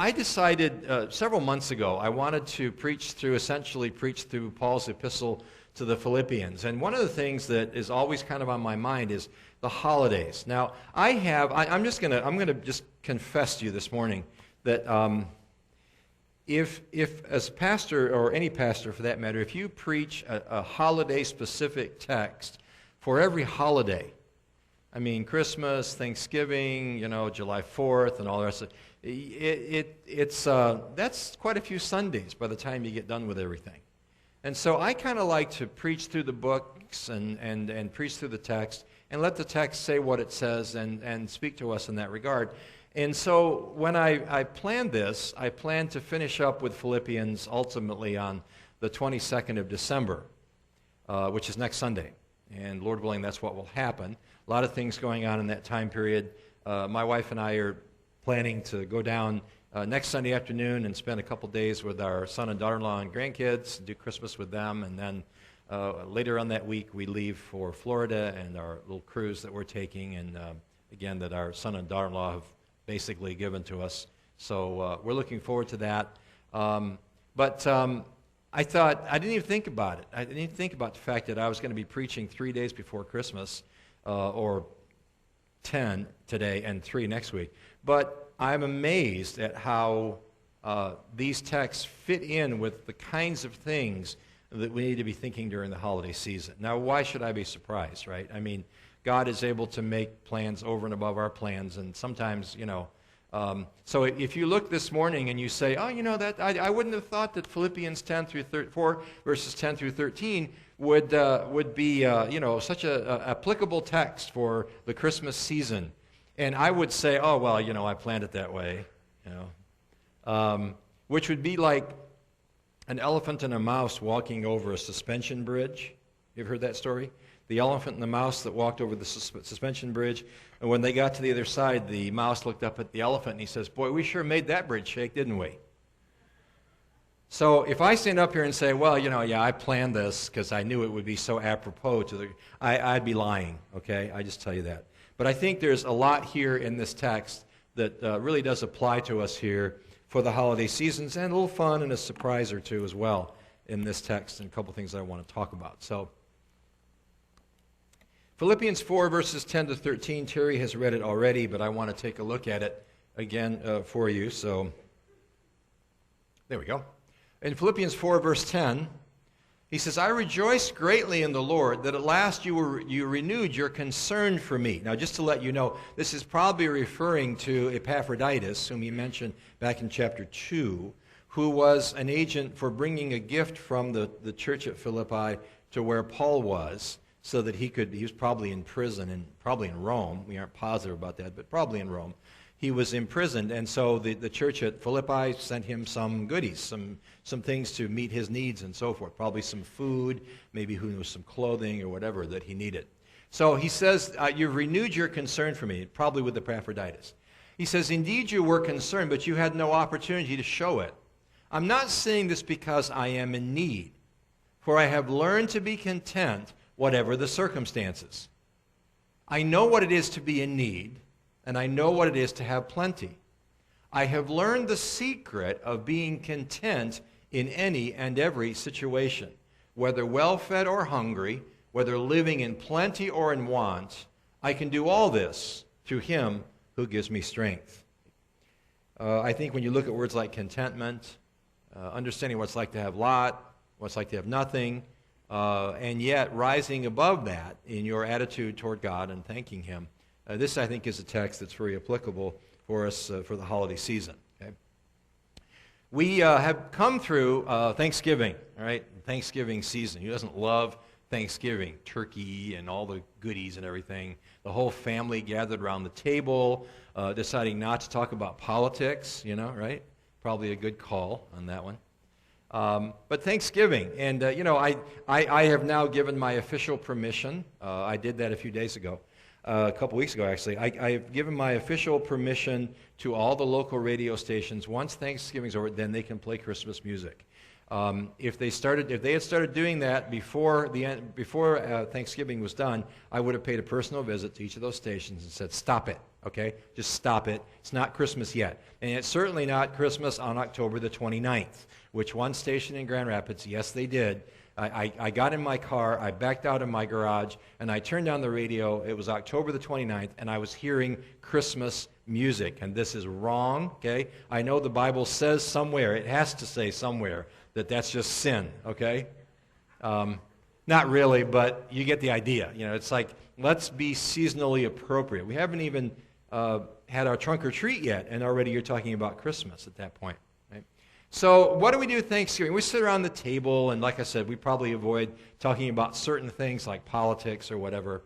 I decided several months ago I wanted to essentially preach through Paul's epistle to the Philippians. And one of the things that is always kind of on my mind is the holidays. Now, I'm going to just confess to you this morning that if as a pastor, or any pastor for that matter, if you preach a holiday-specific text for every holiday, I mean, Christmas, Thanksgiving, July 4th, and all the rest of it, that's quite a few Sundays by the time you get done with everything. And so I kind of like to preach through the books and preach through the text and let the text say what it says and speak to us in that regard. And so when I planned this, I planned to finish up with Philippians ultimately on the 22nd of December, which is next Sunday. And Lord willing, that's what will happen. A lot of things going on in that time period. My wife and I are planning to go down next Sunday afternoon and spend a couple days with our son and daughter-in-law and grandkids, do Christmas with them, and then later on that week we leave for Florida and our little cruise that we're taking, and again, that our son and daughter-in-law have basically given to us. So we're looking forward to that. But I thought, I didn't even think about it. I didn't even think about the fact that I was going to be preaching 3 days before Christmas, or 10 today and 3 next week. But I'm amazed at how these texts fit in with the kinds of things that we need to be thinking during the holiday season. Now, why should I be surprised, right? I mean, God is able to make plans over and above our plans, and sometimes, so if you look this morning and you say, that I wouldn't have thought that Philippians 10 through 4, verses 10 through 13 would be, such a applicable text for the Christmas season. And I would say, I planned it that way, which would be like an elephant and a mouse walking over a suspension bridge. You've heard that story? The elephant and the mouse that walked over the suspension bridge, and when they got to the other side, the mouse looked up at the elephant and he says, "Boy, we sure made that bridge shake, didn't we?" So if I stand up here and say, I planned this because I knew it would be so apropos to I'd be lying, okay? I just tell you that. But I think there's a lot here in this text that really does apply to us here for the holiday seasons, and a little fun and a surprise or two as well in this text, and a couple things I want to talk about. So Philippians 4, verses 10 to 13, Terry has read it already, but I want to take a look at it again for you. So there we go. In Philippians 4, verse 10, he says, "I rejoice greatly in the Lord that at last you renewed your concern for me." Now, just to let you know, this is probably referring to Epaphroditus, whom he mentioned back in chapter 2, who was an agent for bringing a gift from the church at Philippi to where Paul was, so that he was probably in prison, and probably in Rome. We aren't positive about that, but probably in Rome. He was imprisoned, and so the church at Philippi sent him some goodies, some things to meet his needs and so forth. Probably some food, maybe who knows, some clothing or whatever that he needed. So he says, "You've renewed your concern for me," probably with Epaphroditus. He says, "Indeed you were concerned, but you had no opportunity to show it. I'm not saying this because I am in need, for I have learned to be content whatever the circumstances. I know what it is to be in need, and I know what it is to have plenty. I have learned the secret of being content in any and every situation, whether well-fed or hungry, whether living in plenty or in want. I can do all this through him who gives me strength." I think when you look at words like contentment, understanding what it's like to have a lot, what it's like to have nothing, and yet rising above that in your attitude toward God and thanking him, this, I think, is a text that's very applicable for us for the holiday season. Okay? We have come through Thanksgiving, all right? Thanksgiving season. Who doesn't love Thanksgiving? Turkey and all the goodies and everything. The whole family gathered around the table, deciding not to talk about politics, right? Probably a good call on that one. But Thanksgiving, and I have now given my official permission. I did that a few days ago. A couple weeks ago, actually. I have given my official permission to all the local radio stations. Once Thanksgiving's over, then they can play Christmas music. If they had started doing that before Thanksgiving was done, I would have paid a personal visit to each of those stations and said, "Stop it, okay? Just stop it. It's not Christmas yet, and it's certainly not Christmas on October the 29th." Which one station in Grand Rapids? Yes, they did. I got in my car, I backed out of my garage, and I turned on the radio. It was October the 29th, and I was hearing Christmas music, and this is wrong, okay? I know the Bible says somewhere, it has to say somewhere, that that's just sin, okay? Not really, but you get the idea. You know, it's like, let's be seasonally appropriate. We haven't even had our trunk or treat yet, and already you're talking about Christmas at that point. So what do we do at Thanksgiving? We sit around the table, and like I said, we probably avoid talking about certain things like politics or whatever.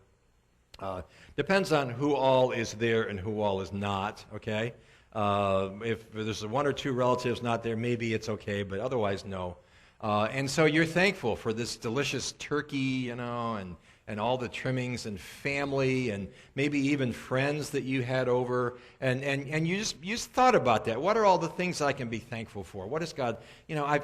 Depends on who all is there and who all is not, okay? If there's one or two relatives not there, maybe it's okay, but otherwise, no. And so you're thankful for this delicious turkey, you know, and all the trimmings and family and maybe even friends that you had over. And you just thought about that. What are all the things I can be thankful for? What is God, you know,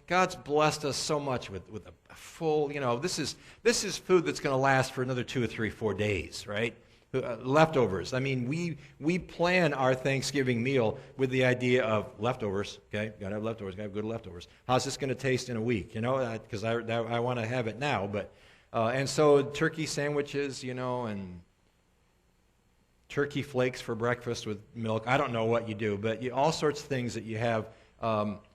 God's blessed us so much with a full, you know, this is food that's going to last for another 2 or 3, 4 days, right? Leftovers. I mean, we plan our Thanksgiving meal with the idea of leftovers, okay? Got to have leftovers, got to have good leftovers. How's this going to taste in a week, you know? Because I want to have it now, but... and so turkey sandwiches, you know, and turkey flakes for breakfast with milk. I don't know what you do, but all sorts of things that you have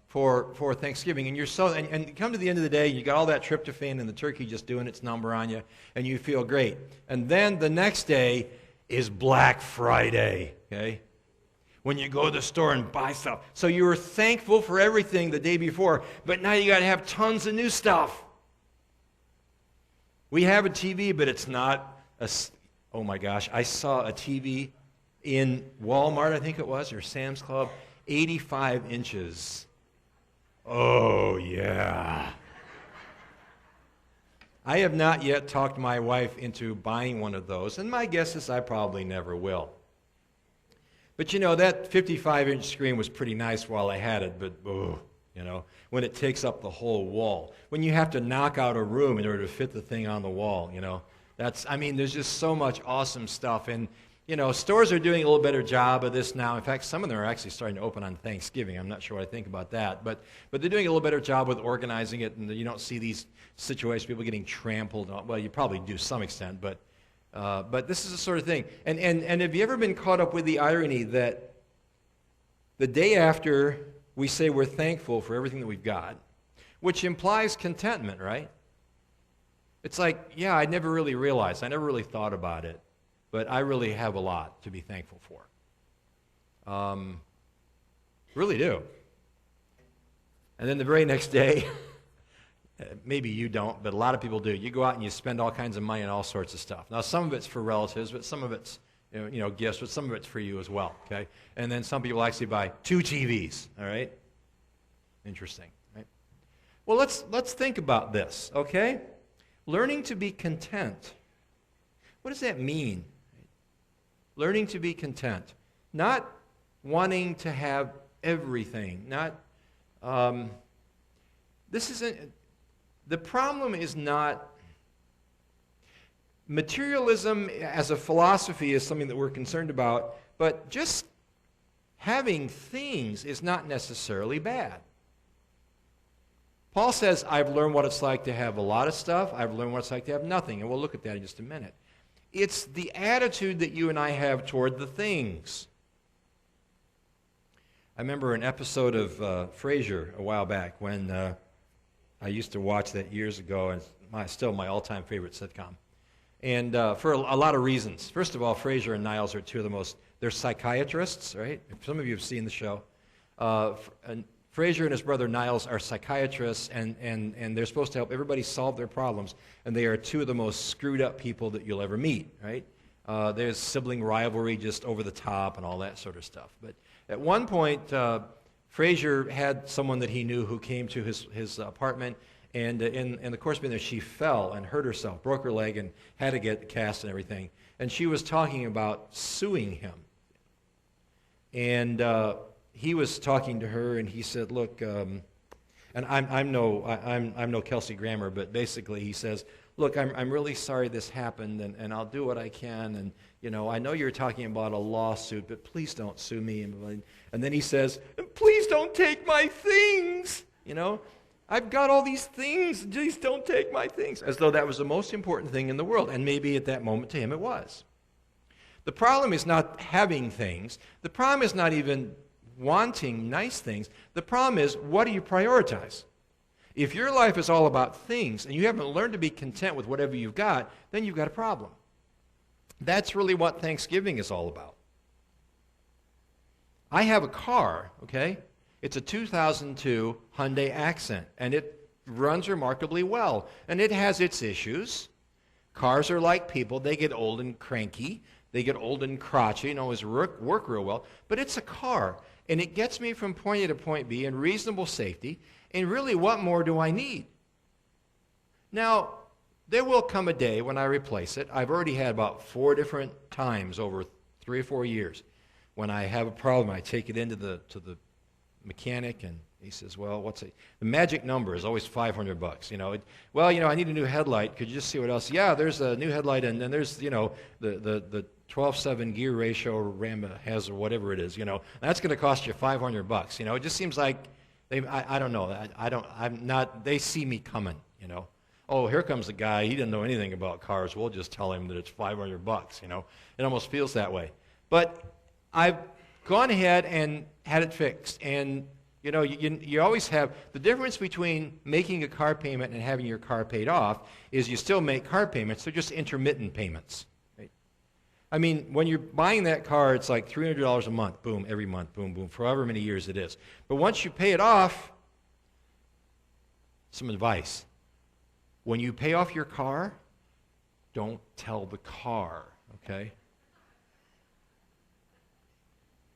for Thanksgiving. And you're and come to the end of the day, you got all that tryptophan and the turkey just doing its number on you, and you feel great. And then the next day is Black Friday, okay? When you go to the store and buy stuff. So you were thankful for everything the day before, but now you got to have tons of new stuff. We have a TV, but it's not oh my gosh, I saw a TV in Walmart, I think it was, or Sam's Club, 85 inches. Oh, yeah. I have not yet talked my wife into buying one of those, and my guess is I probably never will. But you know, that 55-inch screen was pretty nice while I had it, but you know, when it takes up the whole wall. When you have to knock out a room in order to fit the thing on the wall, you know. There's just so much awesome stuff. And, you know, stores are doing a little better job of this now. In fact, some of them are actually starting to open on Thanksgiving. I'm not sure what I think about that. But they're doing a little better job with organizing it, and you don't see these situations, people getting trampled. Well, you probably do to some extent, but this is the sort of thing. And have you ever been caught up with the irony that the day after we say we're thankful for everything that we've got, which implies contentment, right? It's like, yeah, I never really realized, I never really thought about it, but I really have a lot to be thankful for. Really do. And then the very next day, maybe you don't, but a lot of people do. You go out and you spend all kinds of money on all sorts of stuff. Now, some of it's for relatives, but some of it's gifts, but some of it's for you as well, okay? And then some people actually buy 2 TVs, all right? Interesting, right? Well, let's think about this, okay? Learning to be content. What does that mean? Learning to be content. Not wanting to have everything. The problem is not, materialism as a philosophy is something that we're concerned about, but just having things is not necessarily bad. Paul says, I've learned what it's like to have a lot of stuff. I've learned what it's like to have nothing. And we'll look at that in just a minute. It's the attitude that you and I have toward the things. I remember an episode of Frasier a while back when I used to watch that years ago, and it's still my all-time favorite sitcom. And for a lot of reasons. First of all, Frasier and Niles are two of the most, they're psychiatrists, right? Some of you have seen the show. Frasier and his brother Niles are psychiatrists, and they're supposed to help everybody solve their problems, and they are two of the most screwed up people that you'll ever meet, right? There's sibling rivalry just over the top and all that sort of stuff. But at one point, Frasier had someone that he knew who came to his apartment, and in the course of being there, she fell and hurt herself, broke her leg, and had to get cast and everything. And she was talking about suing him. And he was talking to her, and he said, look, and And I'm no Kelsey Grammer, but basically he says, look, I'm really sorry this happened, and I'll do what I can, and I know you're talking about a lawsuit, but please don't sue me. And then he says, please don't take my things. I've got all these things. Please don't take my things. As though that was the most important thing in the world. And maybe at that moment to him it was. The problem is not having things. The problem is not even wanting nice things. The problem is, what do you prioritize? If your life is all about things and you haven't learned to be content with whatever you've got, then you've got a problem. That's really what Thanksgiving is all about. I have a car, okay? It's a 2002 Hyundai Accent, and it runs remarkably well. And it has its issues. Cars are like people. They get old and cranky. They get old and crotchety and always work real well. But it's a car, and it gets me from point A to point B in reasonable safety. And really, what more do I need? Now, there will come a day when I replace it. I've already had about 4 different times over 3 or 4 years. When I have a problem, I take it into the mechanic, and he says, well, what's it? The magic number is always $500. I need a new headlight. Could you just see what else? Yeah, there's a new headlight, and then there's, the 12/7 gear ratio Ram has, or whatever it is. That's going to cost you $500. It just seems like I don't know. They see me coming. Oh, here comes the guy. He didn't know anything about cars. We'll just tell him that it's $500. It almost feels that way. But I've gone ahead and had it fixed. And, you always have the difference between making a car payment and having your car paid off is you still make car payments. They're just intermittent payments. Right? I mean, when you're buying that car, it's like $300 a month. Boom, every month. Boom, boom, for however many years it is. But once you pay it off, some advice. When you pay off your car, don't tell the car, okay?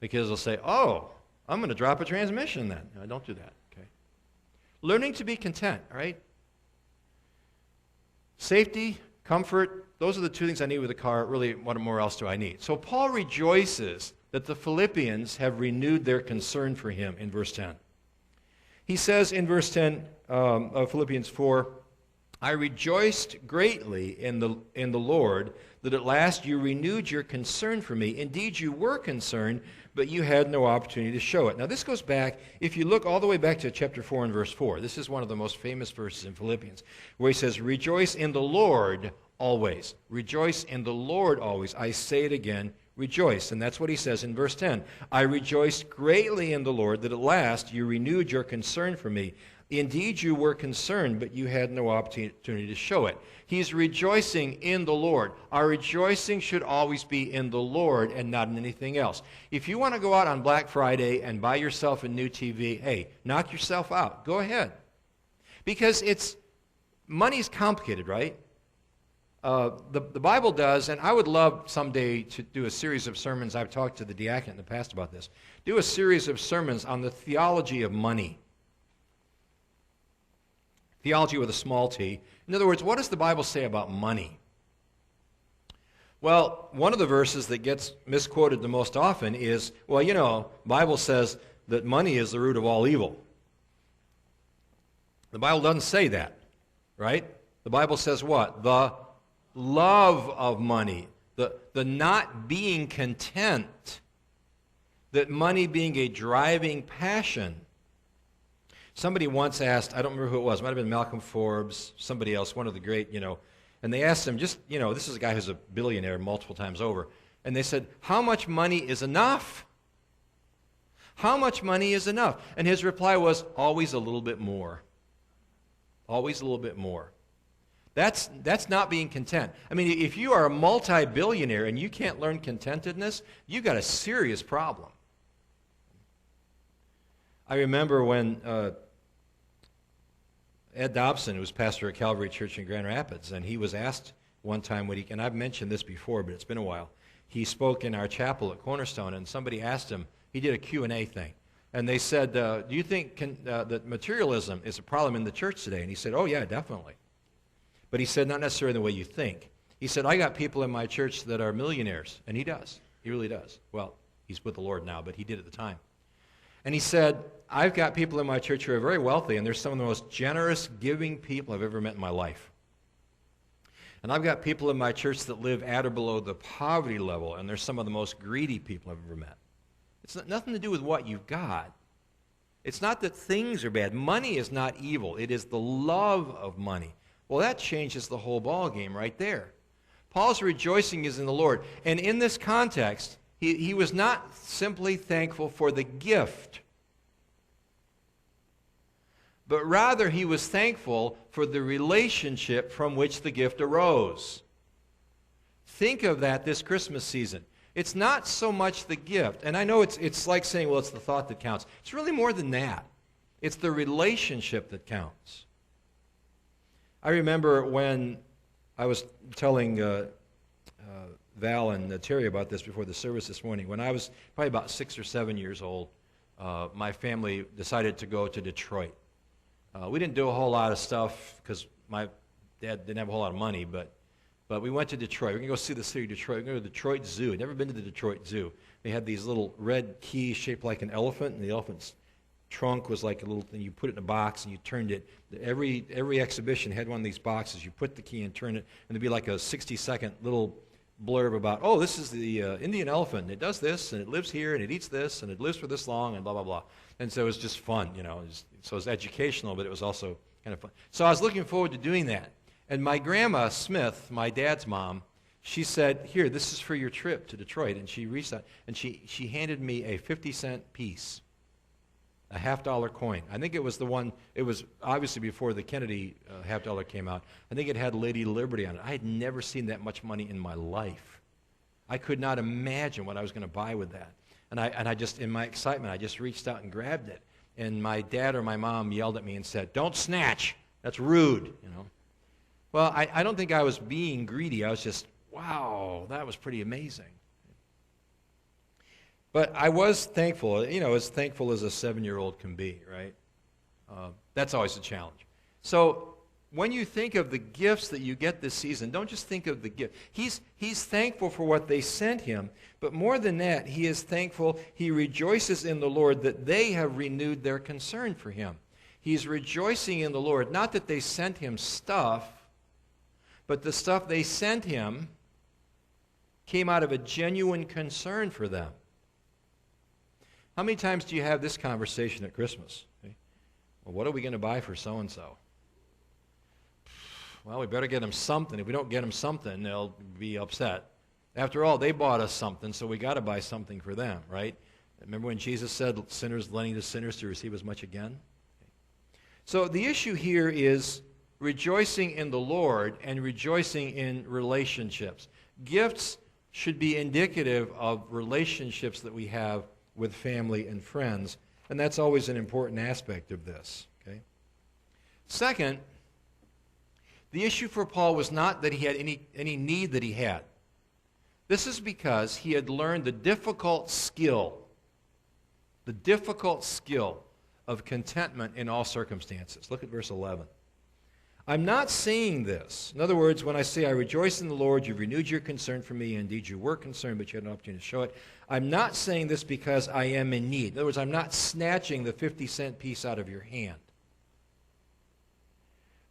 Because they'll say, oh, I'm going to drop a transmission then. No, don't do that, okay? Learning to be content, all right? Safety, comfort, those are the 2 things I need with a car. Really, what more else do I need? So Paul rejoices that the Philippians have renewed their concern for him in verse 10. He says in verse 10 of Philippians 4, I rejoiced greatly in the Lord that at last you renewed your concern for me. Indeed, you were concerned, but you had no opportunity to show it. Now, this goes back, if you look all the way back to chapter 4 and verse 4, this is one of the most famous verses in Philippians, where he says, rejoice in the Lord always. Rejoice in the Lord always. I say it again, rejoice. And that's what he says in verse 10. I rejoiced greatly in the Lord that at last you renewed your concern for me. Indeed, you were concerned, but you had no opportunity to show it. He's rejoicing in the Lord. Our rejoicing should always be in the Lord and not in anything else. If you want to go out on Black Friday and buy yourself a new TV, hey, knock yourself out. Go ahead. Because money's complicated, right? The Bible does, and I would love someday to do a series of sermons. I've talked to the diaconate in the past about this. Do a series of sermons on the theology of money. Theology with a small t. In other words, what does the Bible say about money? Well, one of the verses that gets misquoted the most often is, well, the Bible says that money is the root of all evil. The Bible doesn't say that, right? The Bible says what? The love of money, the not being content, that money being a driving passion. Somebody once asked, I don't remember who it was, it might have been Malcolm Forbes, somebody else, one of the great, and they asked him, this is a guy who's a billionaire multiple times over, and they said, how much money is enough? How much money is enough? And his reply was, always a little bit more. Always a little bit more. That's not being content. I mean, if you are a multi-billionaire and you can't learn contentedness, you've got a serious problem. I remember when Ed Dobson, who was pastor at Calvary Church in Grand Rapids, and he was asked one time, and I've mentioned this before, but it's been a while, he spoke in our chapel at Cornerstone, and somebody asked him, he did a Q&A thing, and they said, do you think that materialism is a problem in the church today? And he said, oh yeah, definitely. But he said, not necessarily the way you think. He said, I got people in my church that are millionaires, and he does. He really does. Well, he's with the Lord now, but he did at the time. And he said, I've got people in my church who are very wealthy, and they're some of the most generous, giving people I've ever met in my life. And I've got people in my church that live at or below the poverty level, and they're some of the most greedy people I've ever met. It's nothing to do with what you've got. It's not that things are bad. Money is not evil. It is the love of money. Well, that changes the whole ballgame right there. Paul's rejoicing is in the Lord. And in this context, he was not simply thankful for the gift, but rather he was thankful for the relationship from which the gift arose. Think of that this Christmas season. It's not so much the gift. And I know it's like saying, well, it's the thought that counts. It's really more than that. It's the relationship that counts. I remember when I was telling Val and Terry about this before the service this morning. When I was probably about 6 or 7 years old, my family decided to go to Detroit. We didn't do a whole lot of stuff because my dad didn't have a whole lot of money, but we went to Detroit. We're going to go see the city of Detroit. We're going to go to the Detroit Zoo. I'd never been to the Detroit Zoo. They had these little red keys shaped like an elephant, and the elephant's trunk was like a little thing. You put it in a box, and you turned it. Every exhibition had one of these boxes. You put the key and turn it, and there'd be like a 60-second little blurb about, oh, this is the Indian elephant. It does this, and it lives here, and it eats this, and it lives for this long, and blah, blah, blah. And so it was just fun, you know. So it was educational, but it was also kind of fun. So I was looking forward to doing that. And my grandma, Smith, my dad's mom, she said, here, this is for your trip to Detroit. And she reached out, and she handed me a 50-cent piece, a $50 coin. I think it was the one, it was obviously before the Kennedy $50 came out. I think it had Lady Liberty on it. I had never seen that much money in my life. I could not imagine what I was going to buy with that. And I just, in my excitement, I just reached out and grabbed it. And my dad or my mom yelled at me and said, don't snatch. That's rude, you know. Well, I don't think I was being greedy. I was just, wow, that was pretty amazing. But I was thankful, you know, as thankful as a 7-year-old can be, right? That's always a challenge. So when you think of the gifts that you get this season, don't just think of the gift. He's thankful for what they sent him, but more than that, he is thankful, he rejoices in the Lord that they have renewed their concern for him. He's rejoicing in the Lord, not that they sent him stuff, but the stuff they sent him came out of a genuine concern for them. How many times do you have this conversation at Christmas? Okay. Well, what are we going to buy for so-and-so? Well, we better get them something. If we don't get them something, they'll be upset. After all, they bought us something, so we got to buy something for them, right? Remember when Jesus said, sinners lending to sinners to receive as much again? Okay. So the issue here is rejoicing in the Lord and rejoicing in relationships. Gifts should be indicative of relationships that we have with family and friends, and that's always an important aspect of this. Okay? Second, the issue for Paul was not that he had any need that he had. This is because he had learned the difficult skill of contentment in all circumstances. Look at verse 11. I'm not saying this. In other words, when I say I rejoice in the Lord, you've renewed your concern for me. Indeed, you were concerned, but you had an opportunity to show it. I'm not saying this because I am in need. In other words, I'm not snatching the 50-cent piece out of your hand.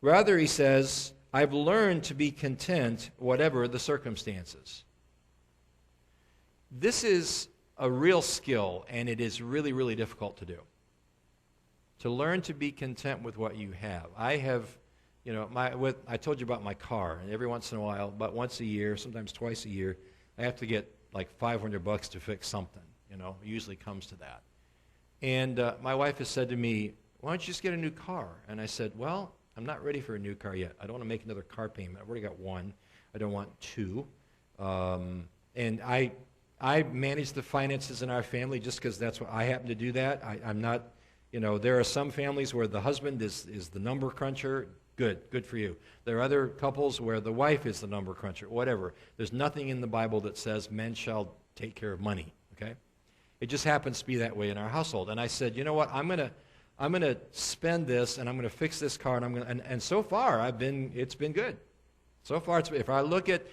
Rather, he says, I've learned to be content whatever the circumstances. This is a real skill, and it is really, really difficult to do. To learn to be content with what you have. I have... You know, I told you about my car, and every once in a while, about once a year, sometimes twice a year, I have to get like $500 to fix something. You know, it usually comes to that. And my wife has said to me, why don't you just get a new car? And I said, well, I'm not ready for a new car yet. I don't want to make another car payment. I've already got one. I don't want two. And I manage the finances in our family just because that's what I happen to do that. I'm not, you know, there are some families where the husband is the number cruncher. Good for you. There are other couples where the wife is the number cruncher, whatever. There's nothing in the Bible that says men shall take care of money, okay? It just happens to be that way in our household. And I said, you know what, I'm gonna spend this, and I'm gonna fix this car, and and so far it's been good. So far, if I look at,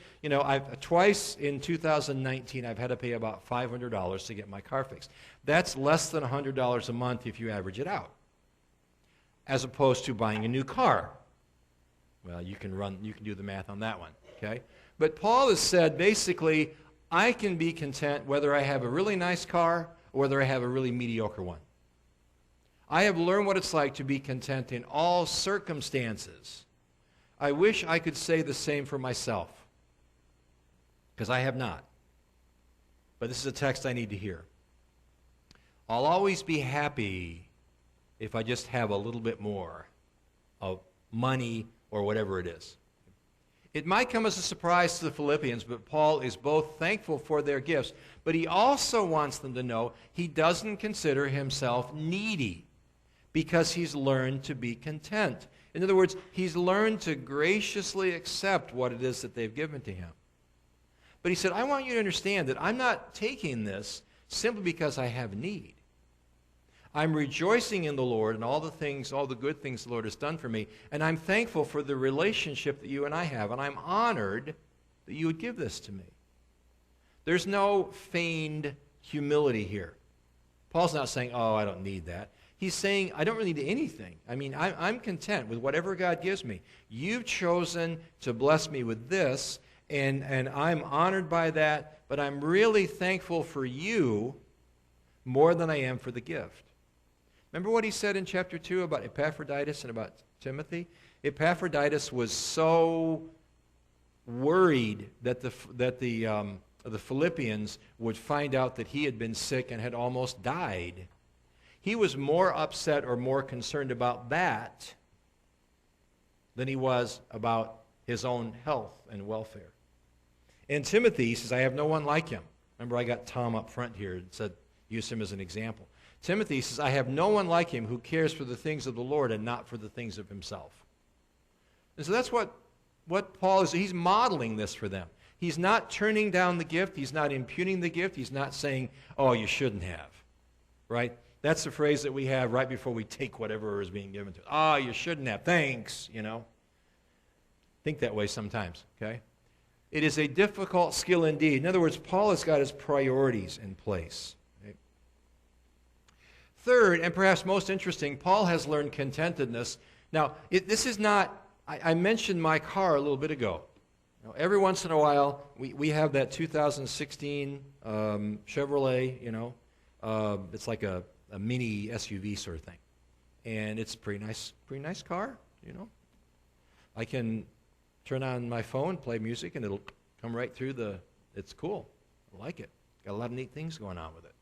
twice in 2019, I've had to pay about $500 to get my car fixed. That's less than $100 a month if you average it out, as opposed to buying a new car. Well, you can do the math on that one, okay? But Paul has said, basically, I can be content whether I have a really nice car or whether I have a really mediocre one. I have learned what it's like to be content in all circumstances. I wish I could say the same for myself, because I have not. But this is a text I need to hear. I'll always be happy if I just have a little bit more of money or whatever it is. It might come as a surprise to the Philippians, but Paul is both thankful for their gifts, but he also wants them to know he doesn't consider himself needy because he's learned to be content. In other words, he's learned to graciously accept what it is that they've given to him. But he said, I want you to understand that I'm not taking this simply because I have need. I'm rejoicing in the Lord and all the good things the Lord has done for me, and I'm thankful for the relationship that you and I have, and I'm honored that you would give this to me. There's no feigned humility here. Paul's not saying, oh, I don't need that. He's saying, I don't really need anything. I mean, I'm content with whatever God gives me. You've chosen to bless me with this, and I'm honored by that, but I'm really thankful for you more than I am for the gift. Remember what he said in chapter 2 about Epaphroditus and about Timothy? Epaphroditus was so worried that the Philippians would find out that he had been sick and had almost died. He was more upset or more concerned about that than he was about his own health and welfare. And Timothy, he says, I have no one like him. Remember, I got Tom up front here and said, use him as an example. Timothy says, I have no one like him who cares for the things of the Lord and not for the things of himself. And so that's what Paul is. He's modeling this for them. He's not turning down the gift. He's not impugning the gift. He's not saying, oh, you shouldn't have. Right? That's the phrase that we have right before we take whatever is being given to us. Oh, you shouldn't have. Thanks, Think that way sometimes, okay? It is a difficult skill indeed. In other words, Paul has got his priorities in place. Third, and perhaps most interesting, Paul has learned contentedness. Now, this is not, I mentioned my car a little bit ago. Every once in a while, we have that 2016 Chevrolet, it's like a mini SUV sort of thing. And it's a pretty nice car, I can turn on my phone, play music, and it'll come right through it's cool. I like it. Got a lot of neat things going on with it.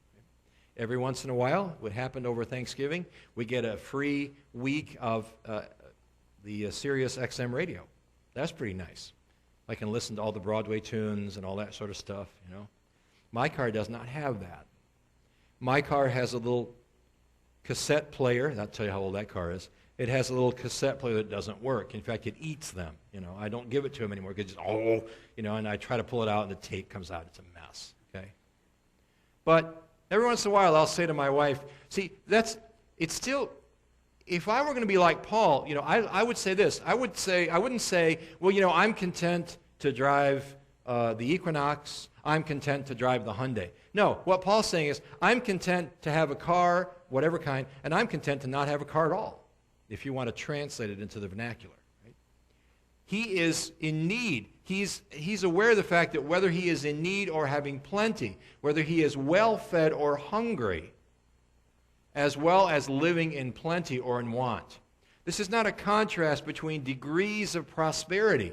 Every once in a while, what happened over Thanksgiving, we get a free week of the Sirius XM radio. That's pretty nice. I can listen to all the Broadway tunes and all that sort of stuff, My car does not have that. My car has a little cassette player. I'll tell you how old that car is. It has a little cassette player that doesn't work. In fact, it eats them. I don't give it to him anymore because and I try to pull it out and the tape comes out. It's a mess, okay? But every once in a while, I'll say to my wife, see, it's still, if I were going to be like Paul, I would say this. I wouldn't say, well, I'm content to drive the Equinox. I'm content to drive the Hyundai. No, what Paul's saying is, I'm content to have a car, whatever kind, and I'm content to not have a car at all, if you want to translate it into the vernacular. Right? He is in need. He's aware of the fact that whether he is in need or having plenty, whether he is well-fed or hungry, as well as living in plenty or in want. This is not a contrast between degrees of prosperity.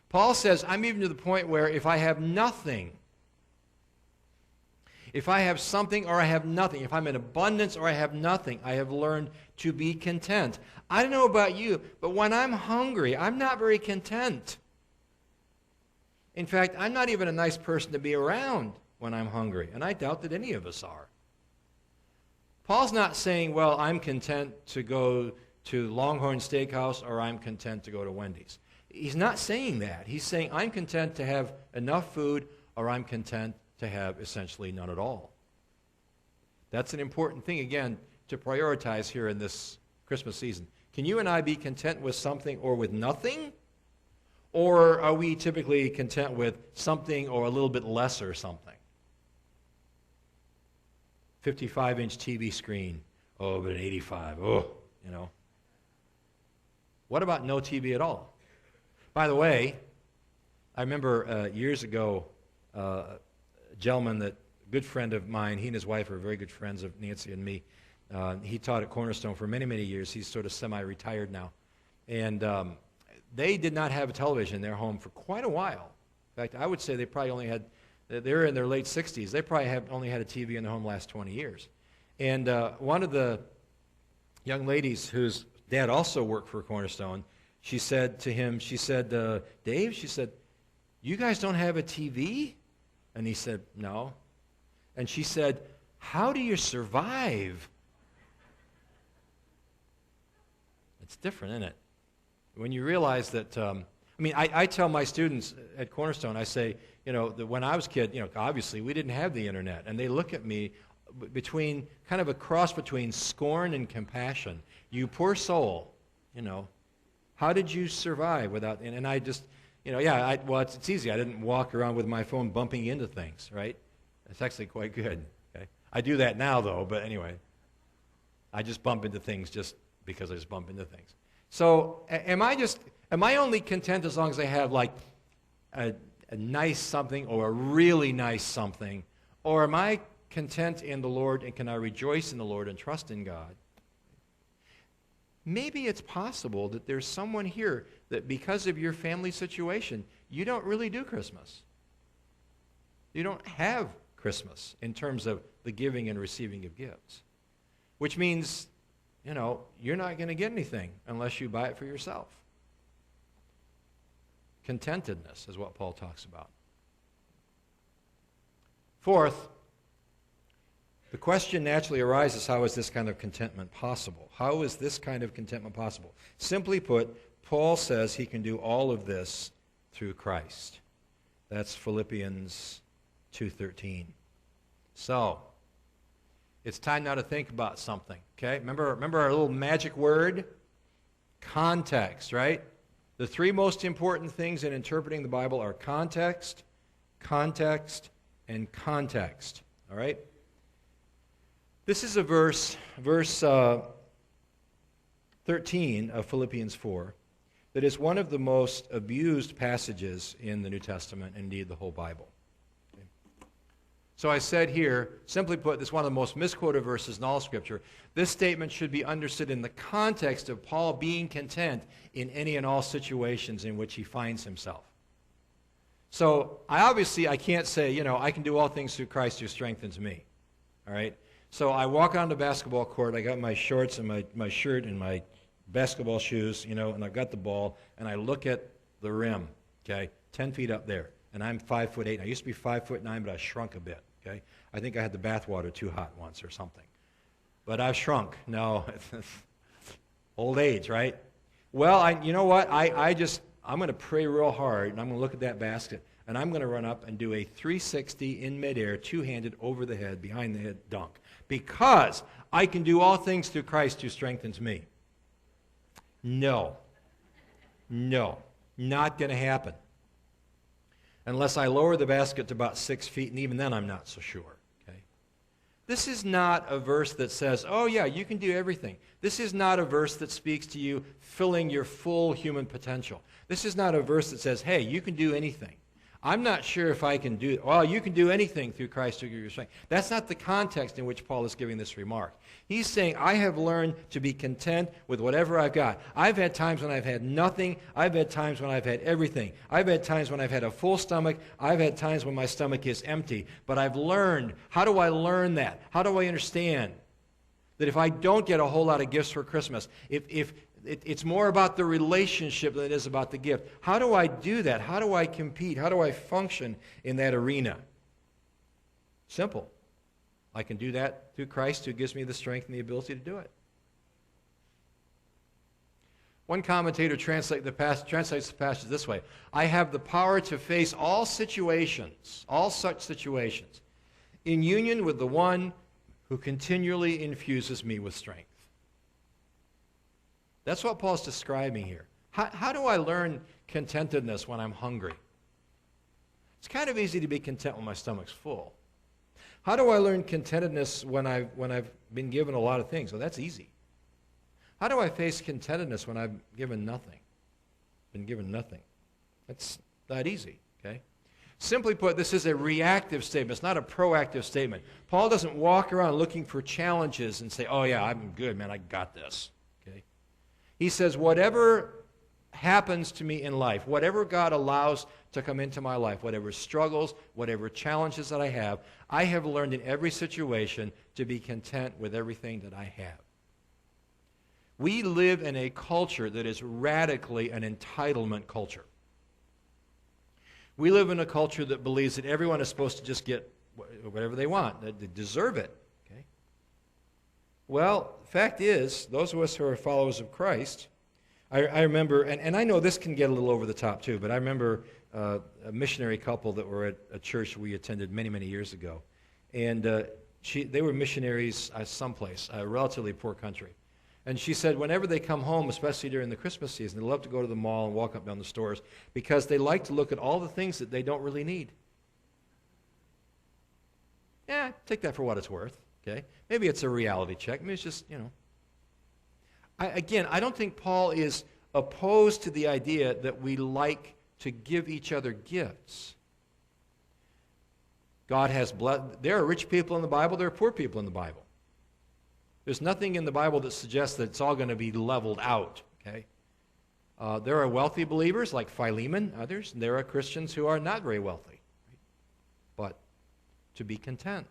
Paul says, I'm even to the point where if I have nothing, if I have something or I have nothing, if I'm in abundance or I have nothing, I have learned to be content. I don't know about you, but when I'm hungry, I'm not very content. In fact, I'm not even a nice person to be around when I'm hungry, and I doubt that any of us are. Paul's not saying, well, I'm content to go to Longhorn Steakhouse or I'm content to go to Wendy's. He's not saying that. He's saying, I'm content to have enough food or I'm content to have essentially none at all. That's an important thing, again, to prioritize here in this Christmas season. Can you and I be content with something or with nothing? Or are we typically content with something or a little bit lesser something? 55-inch TV screen. Oh, but an 85. Oh, you know. What about no TV at all? By the way, I remember years ago, a gentleman a good friend of mine, he and his wife are very good friends of Nancy and me. He taught at Cornerstone for many, many years. He's sort of semi-retired now. And they did not have a television in their home for quite a while. In fact, I would say they probably only had, they're in their late 60s. They probably only had a TV in their home the last 20 years. And one of the young ladies whose dad also worked for Cornerstone, she said to him, she said, Dave, she said, you guys don't have a TV? And he said, no. And she said, how do you survive? It's different, isn't it? When you realize that, I tell my students at Cornerstone, I say, that when I was a kid, obviously we didn't have the internet, and they look at me between, kind of a cross between scorn and compassion. You poor soul, how did you survive without, and I just, it's easy. I didn't walk around with my phone bumping into things, right? It's actually quite good. Okay? I do that now, though, but anyway, I just bump into things just because I just bump into things. So am I only content as long as I have like a nice something or a really nice something? Or am I content in the Lord, and can I rejoice in the Lord and trust in God? Maybe it's possible that there's someone here that because of your family situation, you don't really do Christmas. You don't have Christmas in terms of the giving and receiving of gifts, which means you're not going to get anything unless you buy it for yourself. Contentedness is what Paul talks about. Fourth, the question naturally arises, how is this kind of contentment possible? How is this kind of contentment possible? Simply put, Paul says he can do all of this through Christ. That's Philippians 2:13. So, it's time now to think about something, okay? Remember our little magic word? Context, right? The three most important things in interpreting the Bible are context, context, and context, all right? This is a verse 13 of Philippians 4, that is one of the most abused passages in the New Testament, and indeed the whole Bible. So I said here, simply put, this is one of the most misquoted verses in all Scripture. This statement should be understood in the context of Paul being content in any and all situations in which he finds himself. So I can't say, I can do all things through Christ who strengthens me. All right? So I walk on the basketball court, I got my shorts and my shirt and my basketball shoes, and I've got the ball, and I look at the rim, okay, 10 feet up there, and I'm 5'8". I used to be 5'9", but I shrunk a bit, okay? I think I had the bathwater too hot once or something. But I've shrunk. No, old age, right? Well, you know what? I'm going to pray real hard, and I'm going to look at that basket, and I'm going to run up and do a 360 in midair, two-handed, over the head, behind the head dunk, because I can do all things through Christ who strengthens me. No, not going to happen. Unless I lower the basket to about 6 feet, and even then I'm not so sure. Okay? This is not a verse that says, oh yeah, you can do everything. This is not a verse that speaks to you filling your full human potential. This is not a verse that says, hey, you can do anything. I'm not sure if I can do it. Well, you can do anything through Christ who gives you strength. That's not the context in which Paul is giving this remark. He's saying, I have learned to be content with whatever I've got. I've had times when I've had nothing. I've had times when I've had everything. I've had times when I've had a full stomach. I've had times when my stomach is empty. But I've learned. How do I learn that? How do I understand that if I don't get a whole lot of gifts for Christmas, it's more about the relationship than it is about the gift. How do I do that? How do I compete? How do I function in that arena? Simple. I can do that through Christ who gives me the strength and the ability to do it. One commentator translates the passage this way: I have the power to face all situations, all such situations, in union with the one who continually infuses me with strength. That's what Paul's describing here. How do I learn contentedness when I'm hungry? It's kind of easy to be content when my stomach's full. How do I learn contentedness when I've been given a lot of things? Well, that's easy. How do I face contentedness when I've given nothing? Been given nothing. That's not easy, okay? Simply put, this is a reactive statement. It's not a proactive statement. Paul doesn't walk around looking for challenges and say, oh yeah, I'm good, man, I got this, okay? He says, whatever happens to me in life, whatever God allows to come into my life, whatever struggles, whatever challenges that I have learned in every situation to be content with everything that I have. We live in a culture that is radically an entitlement culture. We live in a culture that believes that everyone is supposed to just get whatever they want, that they deserve it. Okay? Well, the fact is, those of us who are followers of Christ, I remember, and I know this can get a little over the top too, but I remember a missionary couple that were at a church we attended many, many years ago. And they were missionaries someplace, a relatively poor country. And she said whenever they come home, especially during the Christmas season, they love to go to the mall and walk up and down the stores because they like to look at all the things that they don't really need. Yeah, take that for what it's worth, okay? Maybe it's a reality check. Maybe it's just, I don't think Paul is opposed to the idea that we like to give each other gifts. God has blessed. There are rich people in the Bible. There are poor people in the Bible. There's nothing in the Bible that suggests that it's all going to be leveled out, okay? There are wealthy believers like Philemon, others, and there are Christians who are not very wealthy. Right? But to be content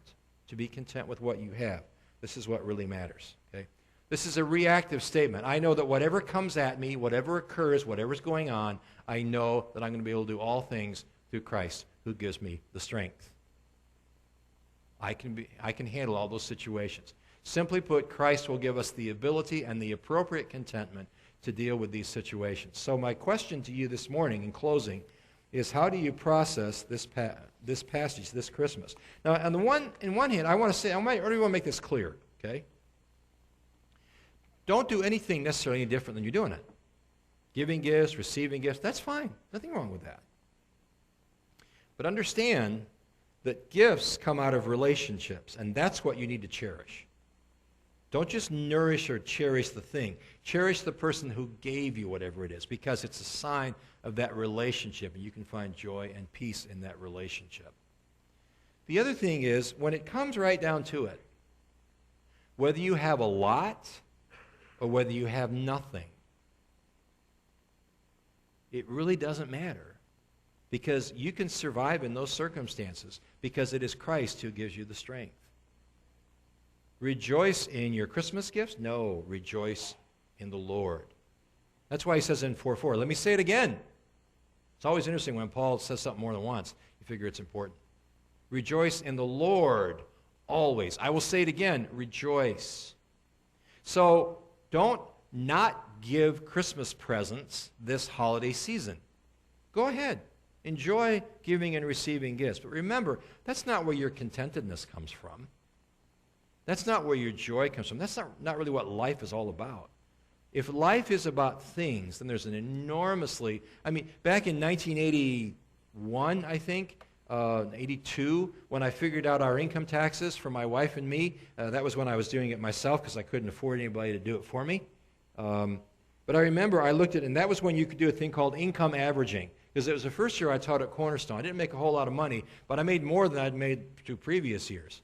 with what you have, this is what really matters, okay? This is a reactive statement. I know that whatever comes at me, whatever occurs, whatever's going on, I know that I'm going to be able to do all things through Christ who gives me the strength. I can handle all those situations. Simply put, Christ will give us the ability and the appropriate contentment to deal with these situations. So my question to you this morning in closing is, how do you process this passage this Christmas? Now, in one hand, I want to make this clear, okay? Don't do anything necessarily any different than you're doing it. Giving gifts, receiving gifts, that's fine. Nothing wrong with that. But understand that gifts come out of relationships, and that's what you need to cherish. Don't just nourish or cherish the thing. Cherish the person who gave you whatever it is, because it's a sign of that relationship, and you can find joy and peace in that relationship. The other thing is, when it comes right down to it, whether you have a lot or whether you have nothing, it really doesn't matter, because you can survive in those circumstances because it is Christ who gives you the strength. Rejoice in your Christmas gifts? No, rejoice in the Lord. That's why he says in 4:4. Let me say it again. It's always interesting when Paul says something more than once. You figure it's important. Rejoice in the Lord always. I will say it again. Rejoice. So don't not give Christmas presents this holiday season. Go ahead. Enjoy giving and receiving gifts. But remember, that's not where your contentedness comes from. That's not where your joy comes from. That's not really what life is all about. If life is about things, then there's an enormously... back in 1981, I think, 82, when I figured out our income taxes for my wife and me, that was when I was doing it myself because I couldn't afford anybody to do it for me. But I remember I looked at it, and that was when you could do a thing called income averaging, because it was the first year I taught at Cornerstone. I didn't make a whole lot of money, but I made more than I'd made 2 previous years.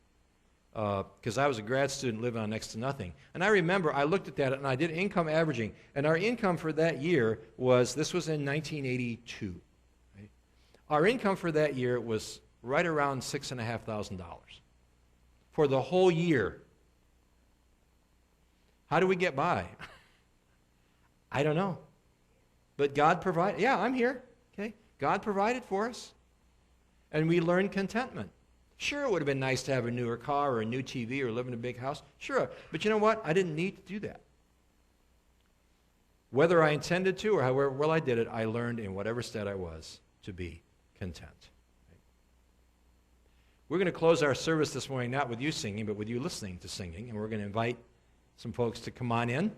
Because I was a grad student living on next to nothing. And I remember I looked at that and I did income averaging. And our income for that year this was in 1982. Right? Our income for that year was right around $6,500 for the whole year. How do we get by? I don't know. But God provided. Yeah, I'm here. Okay? God provided for us. And we learned contentment. Sure, it would have been nice to have a newer car or a new TV or live in a big house. Sure. But you know what? I didn't need to do that. Whether I intended to or however well I did it, I learned in whatever state I was to be content. Right? We're going to close our service this morning not with you singing, but with you listening to singing. And we're going to invite some folks to come on in.